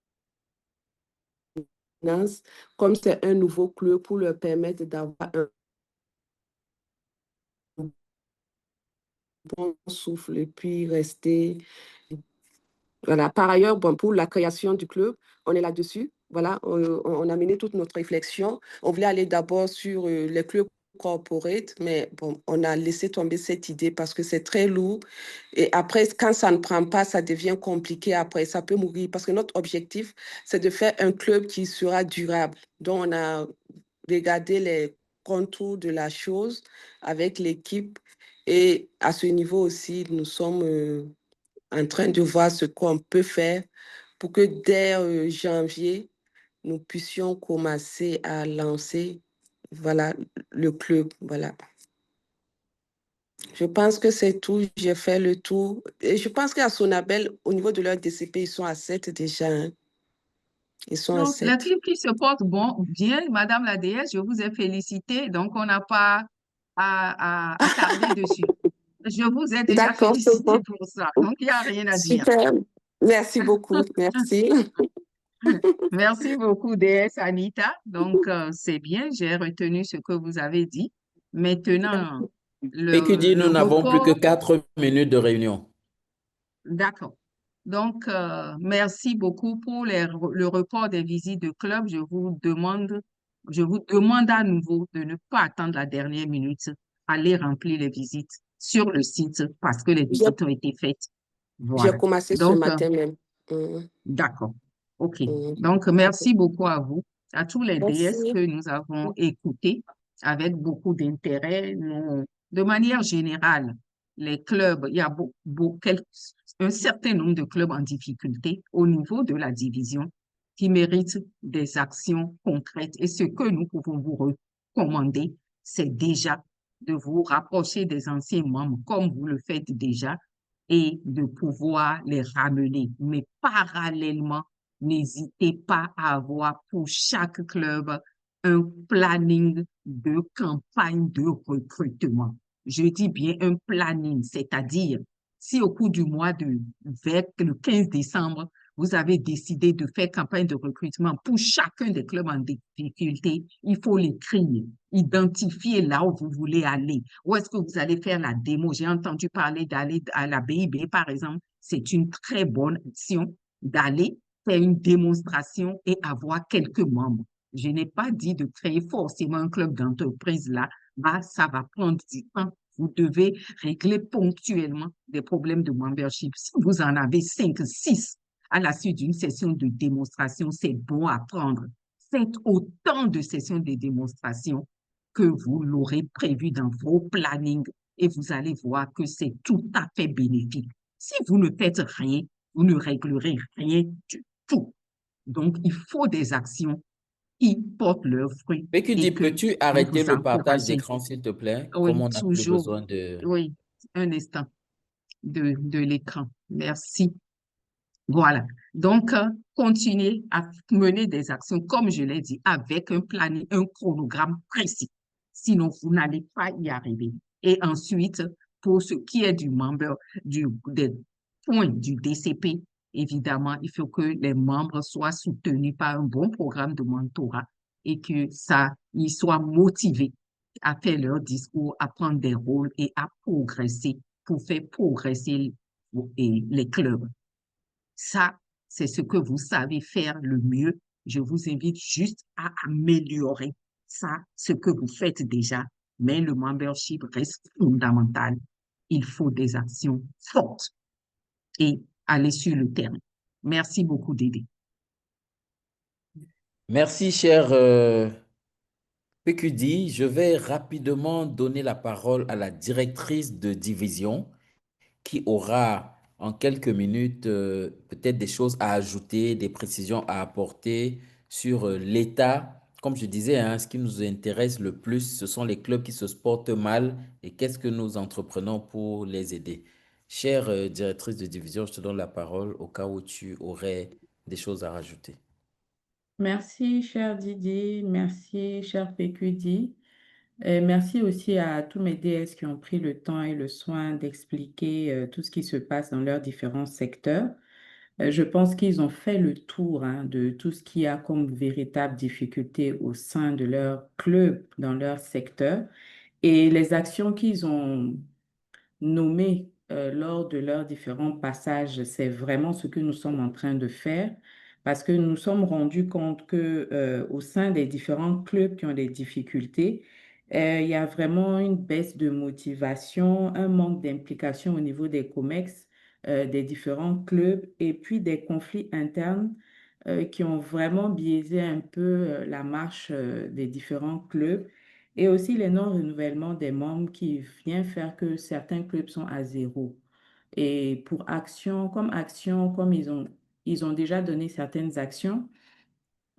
comme c'est un nouveau club pour leur permettre d'avoir un bon souffle et puis rester. Voilà. Par ailleurs, bon, pour la création du club, on est là-dessus. Voilà, on a mené toute notre réflexion. On voulait aller d'abord sur les clubs corporate, mais bon, on a laissé tomber cette idée parce que c'est très lourd. Et après, quand ça ne prend pas, ça devient compliqué après, ça peut mourir. Parce que notre objectif, c'est de faire un club qui sera durable. Donc, on a regardé les contours de la chose avec l'équipe. Et à ce niveau aussi, nous sommes en train de voir ce qu'on peut faire pour que dès janvier, nous puissions commencer à lancer voilà, le club. Voilà. Je pense que c'est tout. J'ai fait le tour. Et je pense qu'à Sonabel, au niveau de leur DCP, ils sont à 7 déjà. Hein. Ils sont à Donc, 7. l'équipe qui se porte bien, Madame la déesse, je vous ai félicité, donc on n'a pas à tarder dessus. Je vous ai déjà D'accord, c'est félicité bon. pour ça, donc il n'y a rien à dire. Super. Merci beaucoup. Merci. Merci beaucoup, déesse Anita. Donc, c'est bien, j'ai retenu ce que vous avez dit. Maintenant, PQD, le nous n'avons plus que report, 4 minutes de réunion. d'accord. Donc, merci beaucoup pour le report des visites de club. Je vous demande à nouveau de ne pas attendre la dernière minute. Allez remplir les visites sur le site parce que les J'ai visites ont été faites. j'ai Voilà. commencé ce Donc, matin même. Mhm, d'accord. OK. mhm. Donc, merci beaucoup à vous, à tous les DS Merci. que nous avons écoutés. avec beaucoup d'intérêt. De manière générale, les clubs, il y a un certain nombre de clubs en difficulté au niveau de la division qui méritent des actions concrètes. Et ce que nous pouvons vous recommander, c'est déjà de vous rapprocher des anciens membres comme vous le faites déjà et de pouvoir les ramener. Mais parallèlement, n'hésitez pas à avoir pour chaque club un planning de campagne de recrutement. Je dis bien un planning, c'est-à-dire si au cours du mois vers le 15 décembre, vous avez décidé de faire campagne de recrutement pour chacun des clubs en difficulté, il faut l'écrire, identifier là où vous voulez aller. Où est-ce que vous allez faire la démo? J'ai entendu parler d'aller à la BIB, par exemple. C'est une très bonne action d'aller faire une démonstration et avoir quelques membres. Je n'ai pas dit de créer forcément un club d'entreprise là. Ça va prendre du temps. Vous devez régler ponctuellement des problèmes de membership. Si vous en avez 5, 6 à la suite d'une session de démonstration, c'est bon à prendre. Faites autant de sessions de démonstration que vous l'aurez prévu dans vos plannings et vous allez voir que c'est tout à fait bénéfique. Si vous ne faites rien, vous ne réglerez rien du tout. Donc, il faut des actions qui portent leurs fruits Pécudi, et que peux-tu vous arrêter vous le partage encouragez. d'écran, s'il te plaît, comme Oui, on n'a plus toujours. besoin de... Oui, un instant de l'écran. Merci. Voilà. Donc, continuez à mener des actions, comme je l'ai dit, avec un planning, un chronogramme précis. Sinon, vous n'allez pas y arriver. Et ensuite, pour ce qui est du membre, des points du DCP, évidemment, il faut que les membres soient soutenus par un bon programme de mentorat et que ils soient motivés à faire leur discours, à prendre des rôles et à progresser pour faire progresser les clubs. Ça, c'est ce que vous savez faire le mieux. Je vous invite juste à améliorer ça, ce que vous faites déjà. Mais le membership reste fondamental. Il faut des actions fortes et aller sur le terrain. Merci beaucoup, Dédé. Merci, cher PQD. Je vais rapidement donner la parole à la directrice de division qui aura en quelques minutes peut-être des choses à ajouter, des précisions à apporter sur l'état. Comme je disais, hein, ce qui nous intéresse le plus, ce sont les clubs qui se portent mal et qu'est-ce que nous entreprenons pour les aider. Chère directrice de division, je te donne la parole au cas où tu aurais des choses à rajouter. Merci, cher Didier. Merci, cher PQD. Et merci aussi à tous mes DS qui ont pris le temps et le soin d'expliquer tout ce qui se passe dans leurs différents secteurs. Je pense qu'ils ont fait le tour de tout ce qu'il y a comme véritable difficulté au sein de leur club, dans leur secteur. Et les actions qu'ils ont nommées lors de leurs différents passages, c'est vraiment ce que nous sommes en train de faire parce que nous sommes rendus compte que au sein des différents clubs qui ont des difficultés, il y a vraiment une baisse de motivation, un manque d'implication au niveau des COMEX, des différents clubs et puis des conflits internes qui ont vraiment biaisé un peu la marche des différents clubs et aussi les non-renouvellements des membres qui vient faire que certains clubs sont à zéro. Et pour action, comme ils ont déjà donné certaines actions,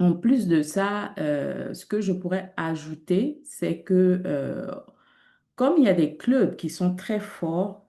en plus de ça, ce que je pourrais ajouter, c'est que comme il y a des clubs qui sont très forts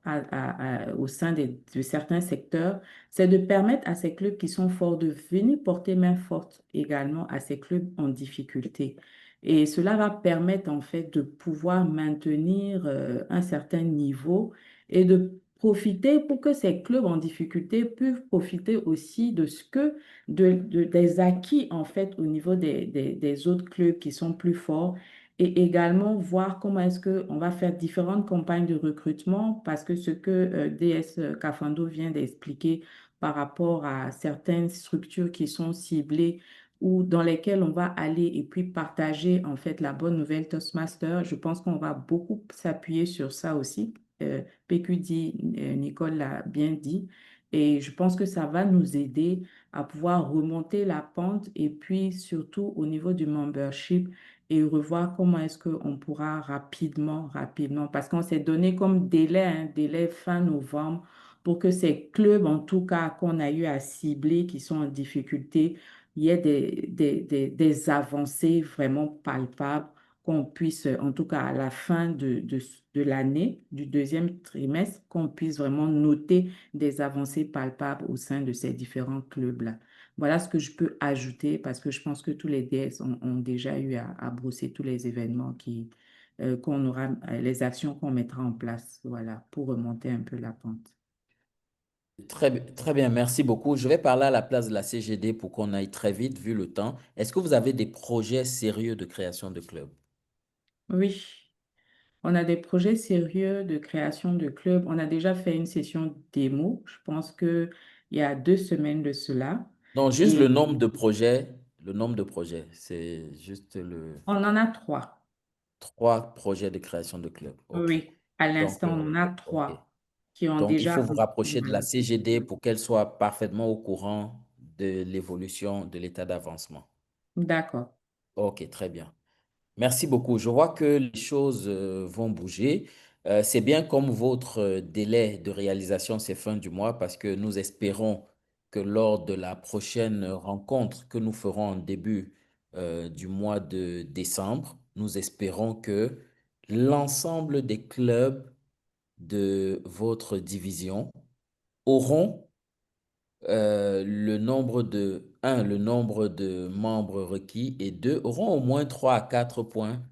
au sein de certains secteurs, c'est de permettre à ces clubs qui sont forts de venir porter main forte également à ces clubs en difficulté. Et cela va permettre en fait de pouvoir maintenir un certain niveau et de profiter pour que ces clubs en difficulté puissent profiter aussi de ce que des acquis en fait au niveau des autres clubs qui sont plus forts et également voir comment est-ce qu'on va faire différentes campagnes de recrutement parce que ce que DS Kafando vient d'expliquer par rapport à certaines structures qui sont ciblées ou dans lesquelles on va aller et puis partager en fait la bonne nouvelle Toastmaster, je pense qu'on va beaucoup s'appuyer sur ça aussi. PQD, Nicole l'a bien dit. Et je pense que ça va nous aider à pouvoir remonter la pente et puis surtout au niveau du membership et revoir comment est-ce qu'on pourra rapidement, parce qu'on s'est donné comme délai, un délai fin novembre, pour que ces clubs, en tout cas, qu'on a eu à cibler, qui sont en difficulté, il y ait des avancées vraiment palpables, qu'on puisse, en tout cas, à la fin de l'année, du deuxième trimestre, qu'on puisse vraiment noter des avancées palpables au sein de ces différents clubs-là. Voilà ce que je peux ajouter parce que je pense que tous les DS ont déjà eu à brosser tous les événements qu'on aura, les actions qu'on mettra en place, voilà, pour remonter un peu la pente. Très bien, merci beaucoup. Je vais parler à la place de la CGD pour qu'on aille très vite, vu le temps. Est-ce que vous avez des projets sérieux de création de clubs? Oui, on a des projets sérieux de création de clubs. On a déjà fait une session démo, je pense que il y a 2 semaines de cela. Non, juste Et le nombre de projets, c'est juste le on en a 3. 3 projets de création de clubs. OK. Oui, à Donc, l'instant, on en a OK. 3 qui ont Donc, il faut déjà... vous rapprocher de la CGD pour qu'elle soit parfaitement au courant de l'évolution de l'état d'avancement. D'accord. OK, très bien. Merci beaucoup. Je vois que les choses vont bouger. C'est bien comme votre délai de réalisation, c'est fin du mois, parce que nous espérons que lors de la prochaine rencontre que nous ferons en début du mois de décembre, nous espérons que l'ensemble des clubs de votre division auront le nombre de membres requis et deux, auront au moins 3 à 4 points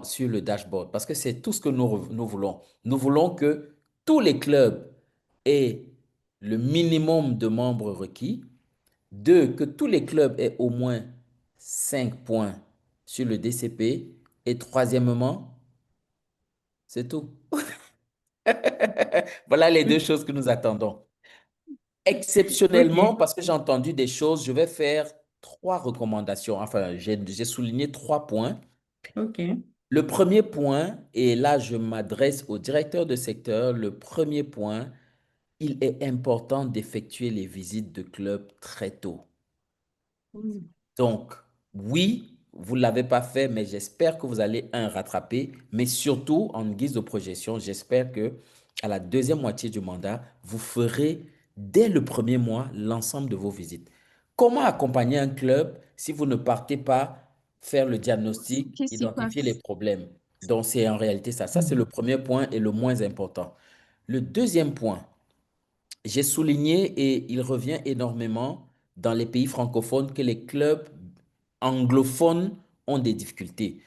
sur le dashboard. Parce que c'est tout ce que nous voulons. Nous voulons que tous les clubs aient le minimum de membres requis. Deux, que tous les clubs aient au moins 5 points sur le DCP. Et troisièmement, c'est tout. Voilà les deux choses que nous attendons. Exceptionnellement, OK, parce que j'ai entendu des choses, je vais faire 3 recommandations. Enfin, j'ai souligné 3 points. OK. Le premier point, et là je m'adresse au directeur de secteur, le premier point, il est important d'effectuer les visites de club très tôt. Donc, oui, vous ne l'avez pas fait, mais j'espère que vous allez rattraper. Mais surtout, en guise de projection, j'espère que à la deuxième moitié du mandat, vous ferez dès le premier mois l'ensemble de vos visites. Comment accompagner un club si vous ne partez pas faire le diagnostic, Qu'est-ce qui s'y identifier les passe? problèmes? Donc, c'est en réalité ça. Ça, c'est le premier point et le moins important. Le deuxième point, j'ai souligné, et il revient énormément dans les pays francophones, que les clubs anglophones ont des difficultés.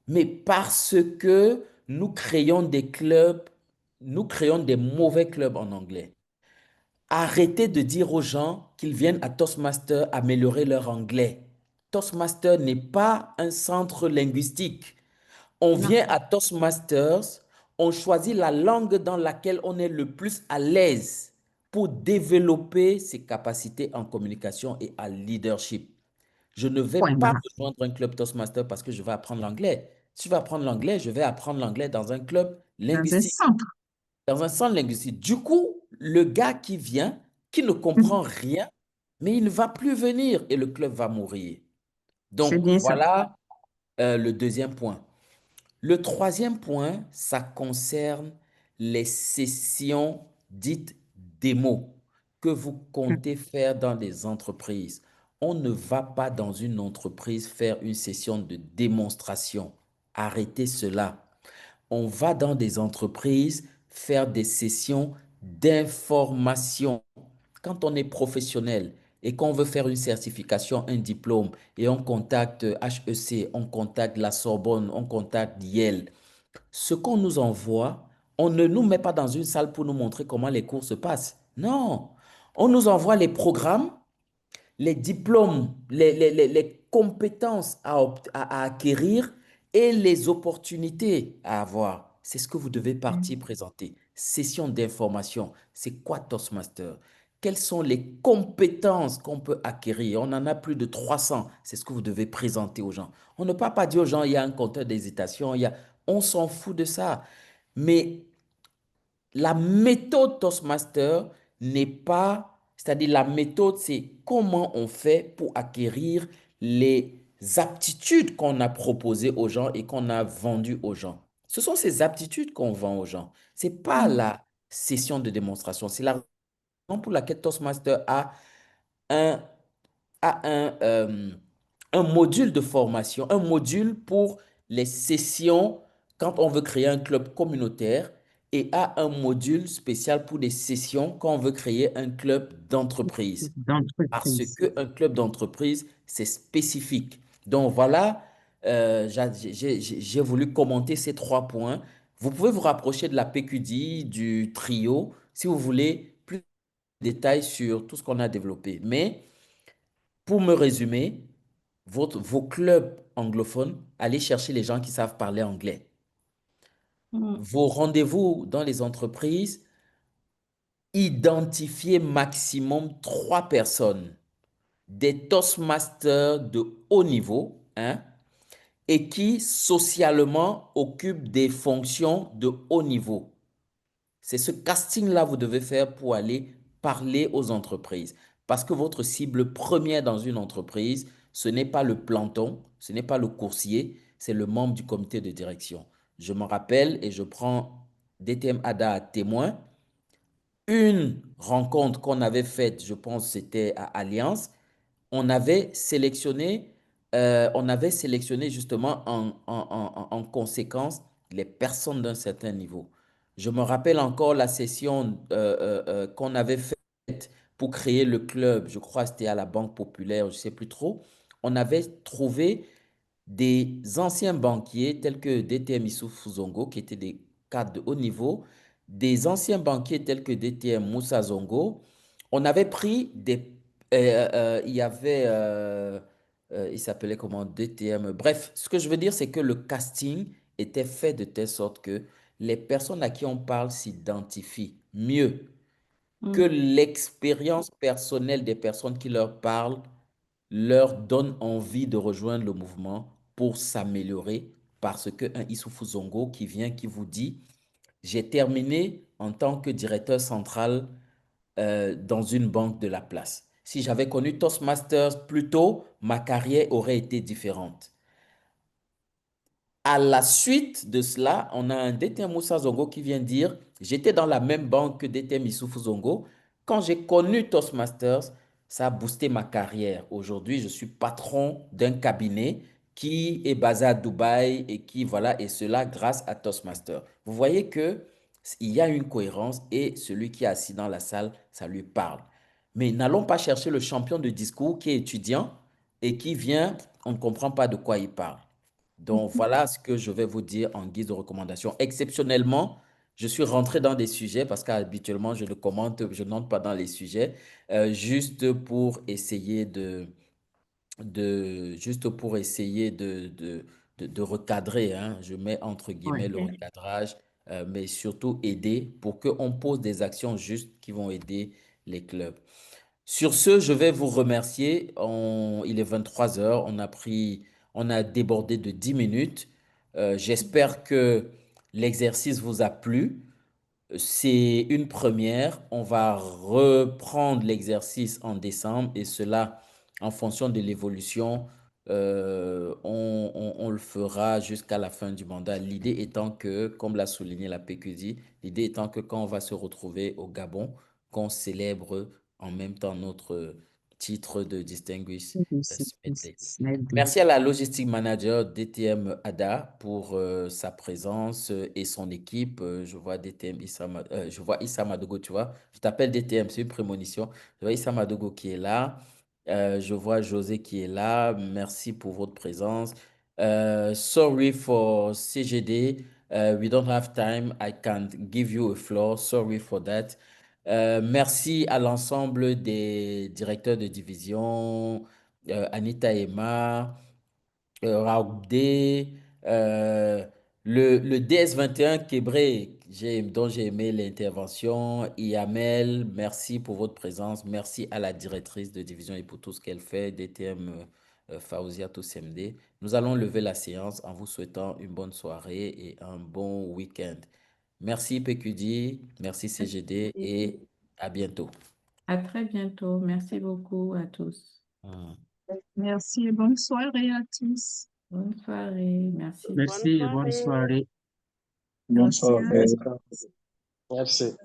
Mais parce que nous créons des clubs, nous créons des mauvais clubs en anglais. Arrêtez de dire aux gens qu'ils viennent à Toastmaster améliorer leur anglais. Toastmaster n'est pas un centre linguistique. On Non, vient à Toastmasters, on choisit la langue dans laquelle on est le plus à l'aise pour développer ses capacités en communication et en leadership. Je ne vais point pas barre. rejoindre un club Toastmaster parce que je vais apprendre l'anglais. Si je veux apprendre l'anglais, je vais apprendre l'anglais dans un club Dans un linguistique, centre. dans un centre linguistique. Du coup, le gars qui vient, qui ne comprend rien, mais il ne va plus venir et le club va mourir. C'est Donc, bien ça. voilà le deuxième point. Le troisième point, ça concerne les sessions dites démo que vous comptez faire dans les entreprises. On ne va pas dans une entreprise faire une session de démonstration. Arrêtez cela. On va dans des entreprises faire des sessions d'information. Quand on est professionnel et qu'on veut faire une certification, un diplôme, et on contacte HEC, on contacte la Sorbonne, on contacte Yale, ce qu'on nous envoie, on ne nous met pas dans une salle pour nous montrer comment les cours se passent. Non, on nous envoie les programmes, les diplômes, les compétences à acquérir et les opportunités à avoir. C'est ce que vous devez partir présenter. Session d'information. C'est quoi Toastmaster? Quelles sont les compétences qu'on peut acquérir? On en a plus de 300. C'est ce que vous devez présenter aux gens. On ne peut pas dire aux gens, il y a un compteur d'hésitation, on s'en fout de ça. Mais la méthode Toastmaster n'est pas, c'est-à-dire la méthode, c'est comment on fait pour acquérir les aptitudes qu'on a proposées aux gens et qu'on a vendues aux gens. Ce sont ces aptitudes qu'on vend aux gens. Ce n'est pas la session de démonstration. C'est la raison pour laquelle Toastmaster un, a un module de formation, un module pour les sessions quand on veut créer un club communautaire et a un module spécial pour des sessions quand on veut créer un club d'entreprise. Parce D'entreprise. qu'un club d'entreprise, c'est spécifique. Donc voilà, j'ai voulu commenter ces 3 points. Vous pouvez vous rapprocher de la PQD, du trio, si vous voulez plus de détails sur tout ce qu'on a développé. Mais pour me résumer, vos clubs anglophones, allez chercher les gens qui savent parler anglais. Mm. Vos rendez-vous dans les entreprises, identifiez maximum 3 personnes, des Toastmasters de haut niveau, hein, et qui socialement occupent des fonctions de haut niveau. C'est ce casting-là que vous devez faire pour aller parler aux entreprises. Parce que votre cible première dans une entreprise, ce n'est pas le planton, ce n'est pas le coursier, c'est le membre du comité de direction. Je me rappelle et je prends DTM ADA à témoin. Une rencontre qu'on avait faite, je pense que c'était à Alliance, on avait sélectionné justement en conséquence les personnes d'un certain niveau. Je me rappelle encore la session qu'on avait faite pour créer le club, je crois que c'était à la Banque Populaire, je ne sais plus trop. On avait trouvé des anciens banquiers tels que DTM Issoufou Zongo, qui étaient des cadres de haut niveau, des anciens banquiers tels que DTM Moussa Zongo. On avait pris il y avait, il s'appelait comment, DTM. Bref, ce que je veux dire, c'est que le casting était fait de telle sorte que les personnes à qui on parle s'identifient mieux que Mm. l'expérience personnelle des personnes qui leur parlent leur donne envie de rejoindre le mouvement pour s'améliorer parce qu'un Issoufou Zongo qui vient, qui vous dit, j'ai terminé en tant que directeur central dans une banque de la place. Si j'avais connu Toastmasters plus tôt, ma carrière aurait été différente. À la suite de cela, on a un DTM Moussa Zongo qui vient dire, j'étais dans la même banque que DTM Issoufou Zongo. Quand j'ai connu Toastmasters, ça a boosté ma carrière. Aujourd'hui, je suis patron d'un cabinet qui est basé à Dubaï et qui, voilà, et cela grâce à Toastmasters. Vous voyez que il y a une cohérence et celui qui est assis dans la salle, ça lui parle. Mais n'allons pas chercher le champion de discours qui est étudiant et qui vient, on ne comprend pas de quoi il parle. Donc, voilà ce que je vais vous dire en guise de recommandation. Exceptionnellement, je suis rentré dans des sujets parce qu'habituellement, je ne commente, je n'entre pas dans les sujets, juste pour essayer juste pour essayer de recadrer, hein. Je mets entre Ouais. guillemets le recadrage, mais surtout aider pour qu'on pose des actions justes qui vont aider les clubs. Sur ce, je vais vous remercier. Il est 23 heures. On a débordé de 10 minutes. J'espère que l'exercice vous a plu. C'est une première. On va reprendre l'exercice en décembre et cela en fonction de l'évolution. On le fera jusqu'à la fin du mandat. L'idée étant que, comme l'a souligné la PQD, l'idée étant que quand on va se retrouver au Gabon, qu'on célèbre en même temps notre titre de Distinguished Smedley. Merci à la Logistic Manager DTM Ada pour sa présence et son équipe. Je vois DTM je vois Issa Madogo, tu vois. Je t'appelle DTM, c'est une prémonition. Je vois Issa Madogo qui est là. Je vois José qui est là. Merci pour votre présence. Sorry for CGD. We don't have time. I can't give you a floor. Sorry for that. Merci à l'ensemble des directeurs de division, Anita Emma, Raoubdé, le DS21 Kébré, dont j'ai aimé l'intervention, Iamel, merci pour votre présence, merci à la directrice de division et pour tout ce qu'elle fait, DTM Faouzia Toussemde. Nous allons lever la séance en vous souhaitant une bonne soirée et un bon week-end. Merci PQD, merci CGD et à bientôt. À très bientôt. Merci beaucoup à tous. Hmm. Merci et bonne soirée à tous. Bonne soirée. Merci. Merci et bonne soirée. Bonne Merci à soirée. Merci.